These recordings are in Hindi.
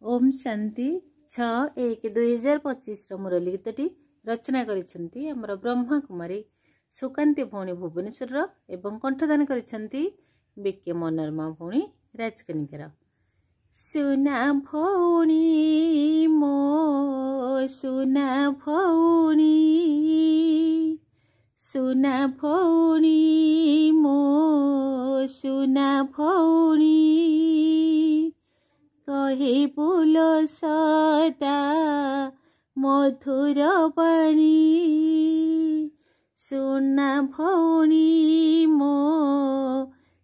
ओम शांति 6-1-2025 मुरली गीतटी रचना करिसेंती हमर ब्रह्मा कुमारी सुकांती भौणी भुवनेश्वर एवं कंठदान करिसेंती बीके मनोरमा भौणी राजकनिकर। सुना भौणी मो सुना भौणी सुना भौणी मो सुना भौणी कही बुल सदा मधुर बाणी। सुना भौणी मो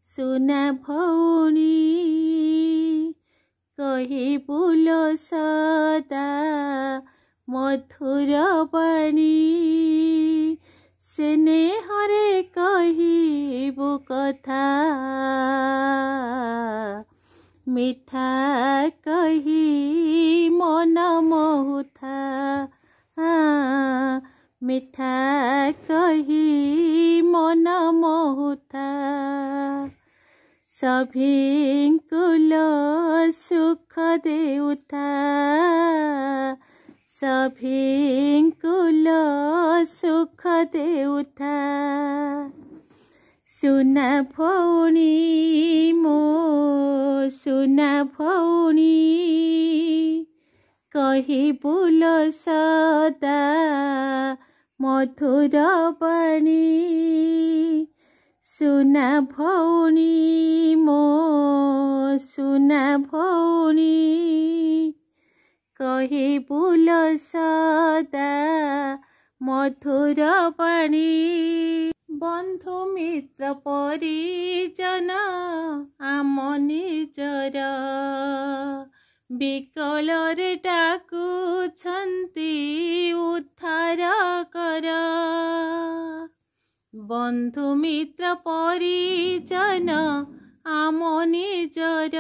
सुना भौणी कही बुल सदा मधुर बाणी। स्नेहरे कहिबु कथा मिठा कही मन मोहुथा मिठा कही मन मोहुथा। सभिंकुल सुख देउथा सभिंकुल सुख देउथा। सुना भौणी मो सुना भौणी कही बुल सदा मधुर बाणी। सुना भौणी मो सुना भौणी कही बुल सदा मधुर बाणी। बंधु मित्र परिजन आम निजर विकल रे डाकुछंती उद्धार कर। बंधु मित्र परिजन आम निजर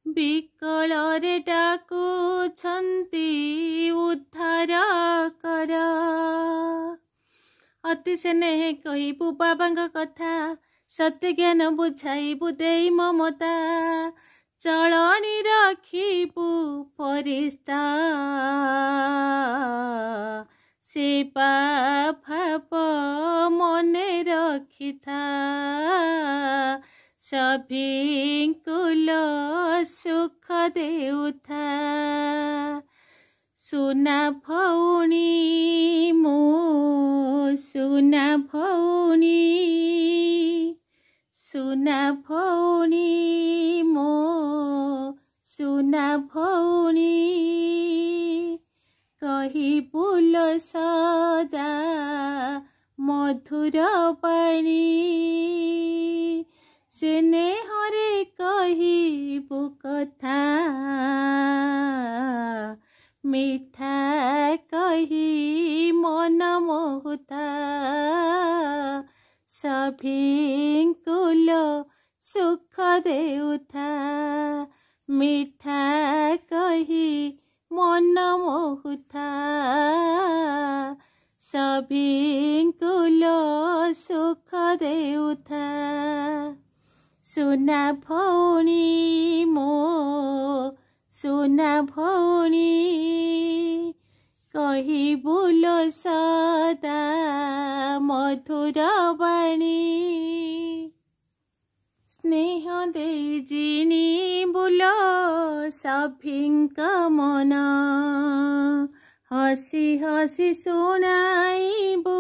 विकल रे डाकुछंती उद्धार कर। अति स्नेह कहबू बाबांग कथा सत्य ज्ञान बुझाइबू देई ममता। चलनी रखिबू फरिस्ता सेवा भाव मने रखिथा। सभिंकुल सुख देउथा। सुना भौणी मो सुना भौणी सुना भौणी मो सुना भौणी कही बुल सदा मधुर बाणी। स्नेहरे कहिबु कथा मिठा कही मन मोहुथा। सभिंकुल सुख देउथा मिठा कही मन मोहुथा। सभिंकुल सुख देउथा। सुना भौणी मो सुना भौणी कही बुल सदा मधुर बाणी। स्नेह देई जिनी बुल सभिंक मन हसी हसी सुनाइबू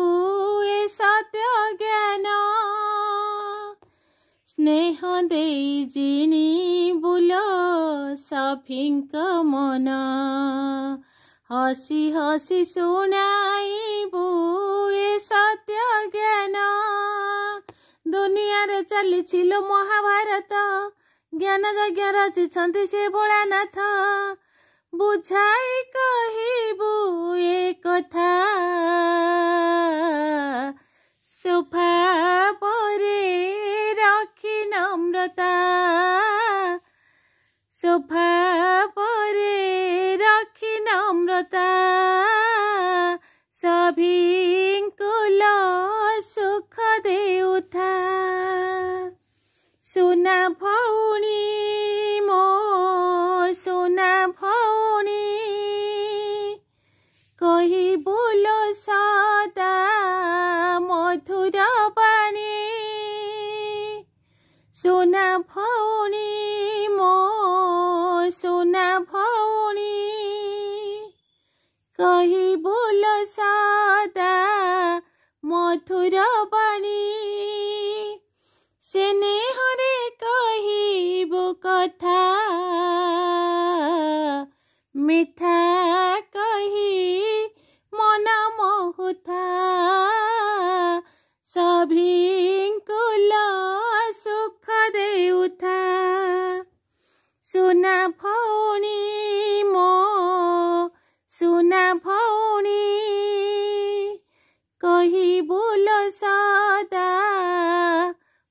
ए सत्य ज्ञान। स्नेह देई जिनी बुल सभिंक मन हसी हसी सुनाइबू ए सत्य ज्ञान। दुनिया रे चलीचिलो महाभारत ज्ञान यज्ञ रचिछंती से भोलानाथ। बुझाई कहिबू ए कथा स्वभावरे रखी नम्रता। स्वभावरे रखी नम्रता। सभिंकुल सुख देउथा। सुना भौणी मो सुना भौणी मो सुना भौणी कही बोल सदा मधुर बाणी स्नेहरे कहिबो कथा मिठा कही मन मोहुथा सभिंको सुख देउथा सुना भौणी मो सुना भौणी कही बोल सदा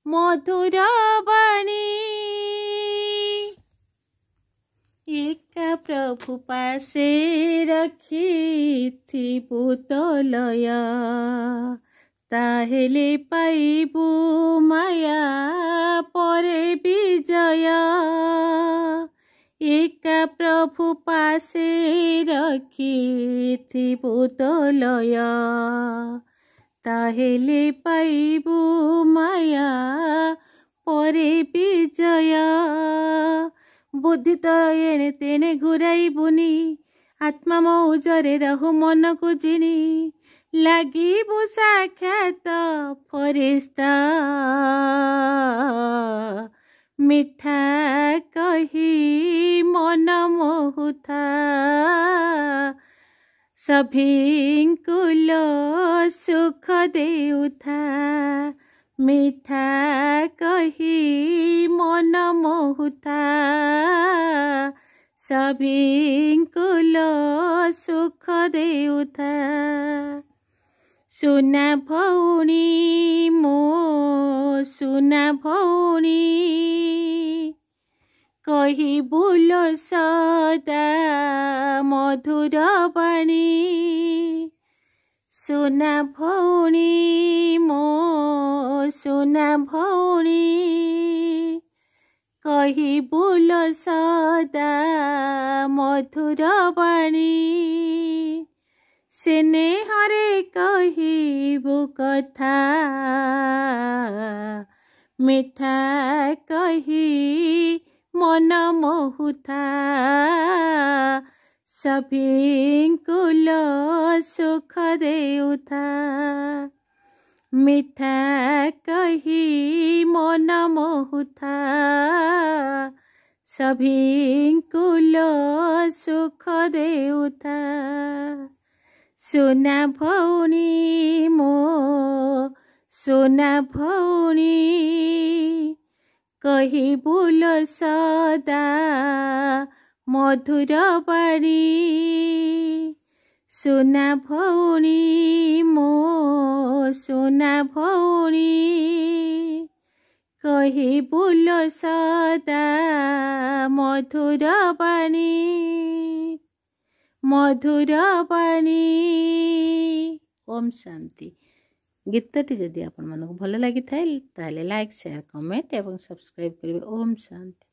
मधुर बाणी एका प्रभु पासे रखिथिबु तलय ताहेले पाइबु माया परे विजय एका प्रभु पासे रखिथिबु तलय ताहेले पाइबु माया परे विजय बुद्धि तो एणे तेणे घुराइबुनी आत्मा मौजरे रहु मन को जिनी लागिबु साक्षात फरिश्ता मिठा कही मन मोहुथा सभिंको सुख देउथा मिठा कही मन मोहुथा सभिंको सुख देउथा सुना भौणी मो सुना भौणी कही बोल सदा मधुर बाणी सुना भौणी मो सुना भौणी कही बोल सदा मधुर बाणी स्नेहरे कहिबु कथा मिठा कही मन मोहुथा सभिंको सुख देउथा मिठा कही मन मोहुथा सभिंको सुख देउथा सुना भौणी मो सुना भौणी कही बोल सदा मधुर बाणी सुना भौणी मो सुना भौणी कही बोल सदा मधुर बाणी मधुर बाणी। ओम शांति। गीतटी जदि आपण मानक भल लगी थाए ताले लाइक शेयर कमेंट एवं सब्सक्राइब करिवे। ओम शांति।